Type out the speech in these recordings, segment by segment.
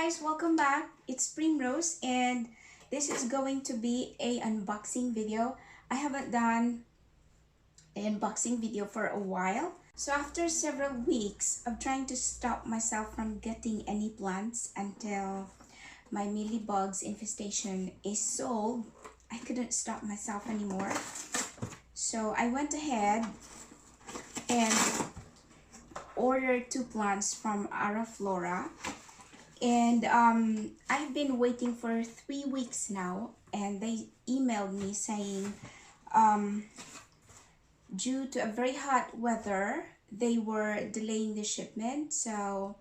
guys, welcome back. It's Primrose and this is going to be a unboxing video. I haven't done an unboxing video for a while. So after several weeks of trying to stop myself from getting any plants until my mealybugs infestation is solved, I couldn't stop myself anymore. So I went ahead and ordered 2 plants from Araflora. And I've been waiting for 3 weeks now, and they emailed me saying due to a very hot weather they were delaying the shipment, so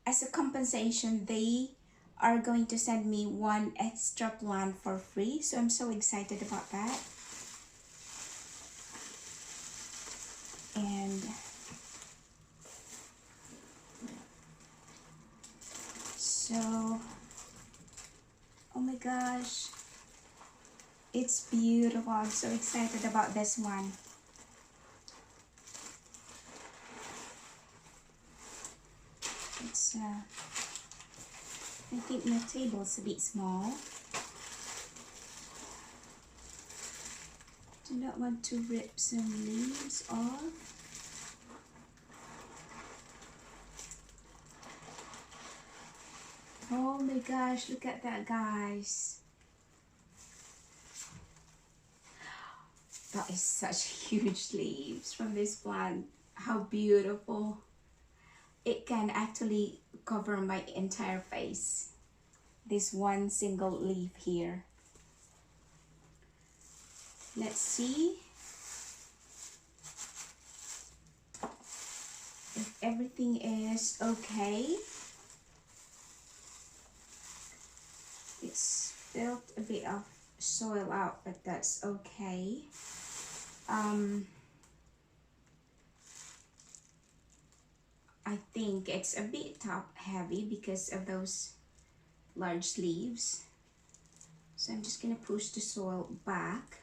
as a compensation they are going to send me 1 extra plant for free. So I'm so excited about that. And so, oh my gosh, it's beautiful. I'm so excited about this one. It's I think my table's a bit small. Do not want to rip some leaves off. Oh my gosh, look at that, guys. That is such huge leaves from this plant. How beautiful. It can actually cover my entire face. This one single leaf here. Let's see if everything is okay. It spilled a bit of soil out, but that's okay. I think it's a bit top heavy because of those large leaves. So I'm just gonna push the soil back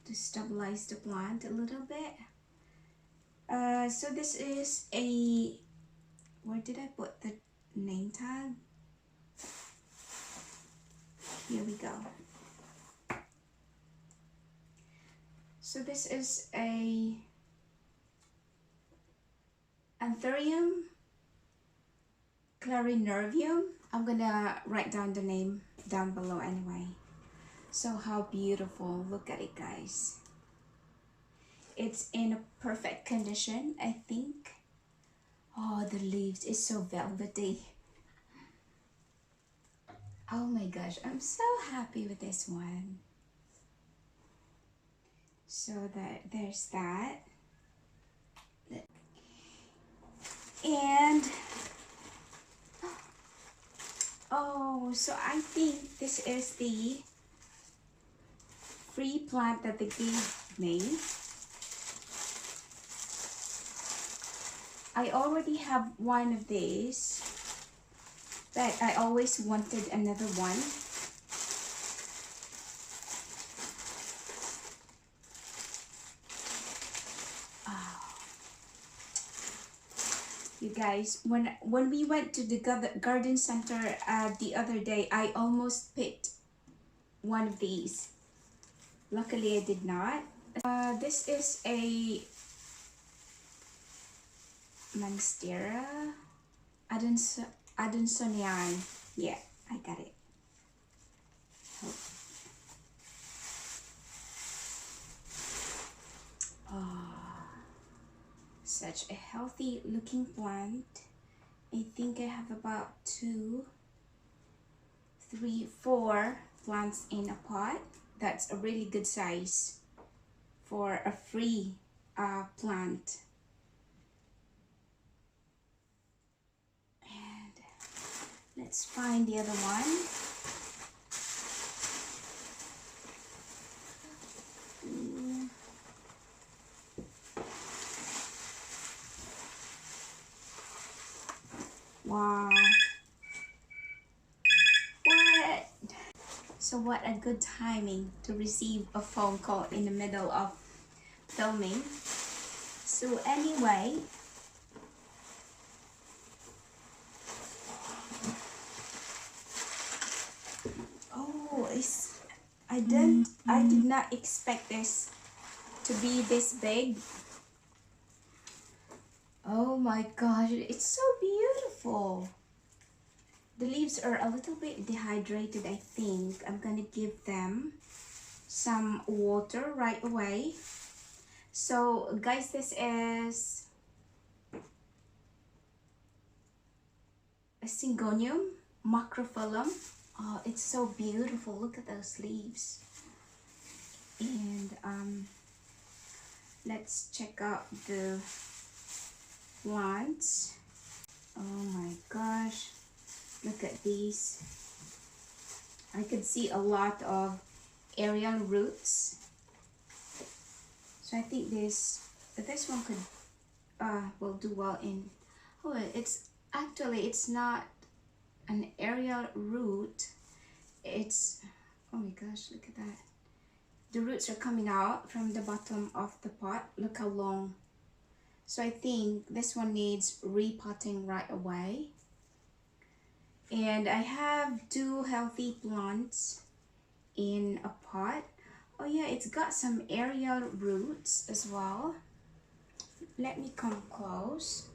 to stabilize the plant a little bit. So this is a, where did I put the name tag? Here we go. So this is a Anthurium Clarinervium. I'm gonna write down the name down below anyway. So how beautiful, look at it, guys. It's in a perfect condition, I think. Oh, the leaves is so velvety. Oh my gosh, I'm so happy with this one. So there's that. And oh, so I think this is the free plant that they gave me. I already have one of these, but I always wanted another one. You guys, when we went to the garden center the other day, I almost picked one of these. Luckily, I did not. This is a Monstera Adansonian. Yeah, I got it. Such a healthy looking plant. I think I have about 2, 3, 4 plants in a pot. That's a really good size for a free plant. And let's find the other one. Wow. What? So what a good timing to receive a phone call in the middle of filming. So anyway, I did not expect this to be this big. Oh my gosh, it's so beautiful. The leaves are a little bit dehydrated, I think. I'm gonna give them some water right away. So guys, this is a Syngonium Macrophyllum. Oh, it's so beautiful. Look at those leaves. And let's check out the plants. Oh my gosh, look at these. I could see a lot of aerial roots. So I think this one could will do well in, oh, it's actually, it's not an aerial root. It's, oh my gosh, look at that. The roots are coming out from the bottom of the pot. Look how long. So I think this one needs repotting right away. And I have 2 healthy plants in a pot. Oh yeah, it's got some aerial roots as well. Let me come close.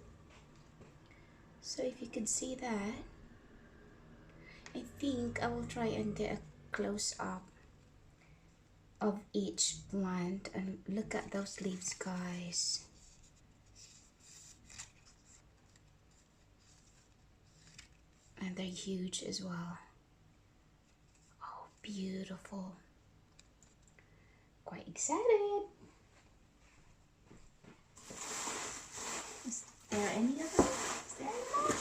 So if you could see that, I think I will try and get a close up of each plant, and look at those leaves, guys. And they're huge as well. Oh, beautiful. Quite excited. Is there any other? Is there any more?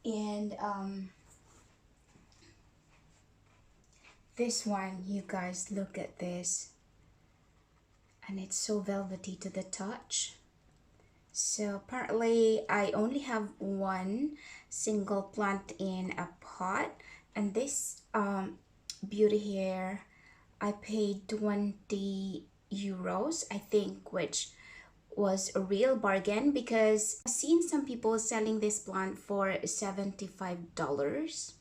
And this one, you guys, look at this. And it's so velvety to the touch. So apparently I only have 1 single plant in a pot, and this beauty here I paid 20 euros, I think, which was a real bargain because I've seen some people selling this plant for $75.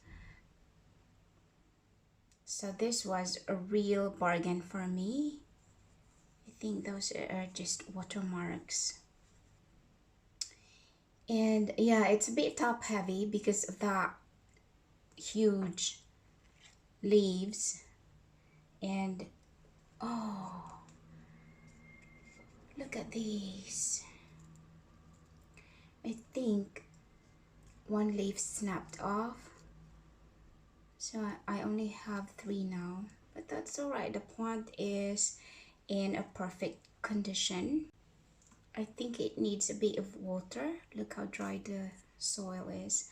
So this was a real bargain for me. I think those are just watermarks. And yeah, it's a bit top heavy because of that huge leaves. And oh, look at these. I think 1 leaf snapped off, so I only have 3 now, but that's all right. The plant is in a perfect condition. I think it needs a bit of water. Look how dry the soil is.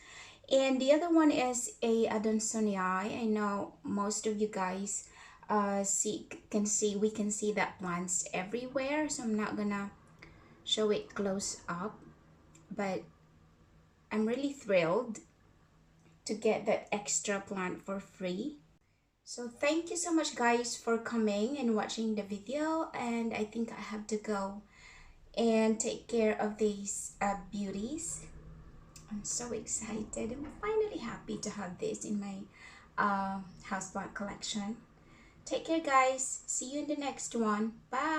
And the other one is a Adansonii. I know most of you guys we can see that plants everywhere, so I'm not gonna show it close up, but I'm really thrilled to get that extra plant for free. So thank you so much, guys, for coming and watching the video, and I think I have to go and take care of these beauties. I'm so excited. I'm finally happy to have this in my houseplant collection. Take care, guys. See you in the next one. Bye.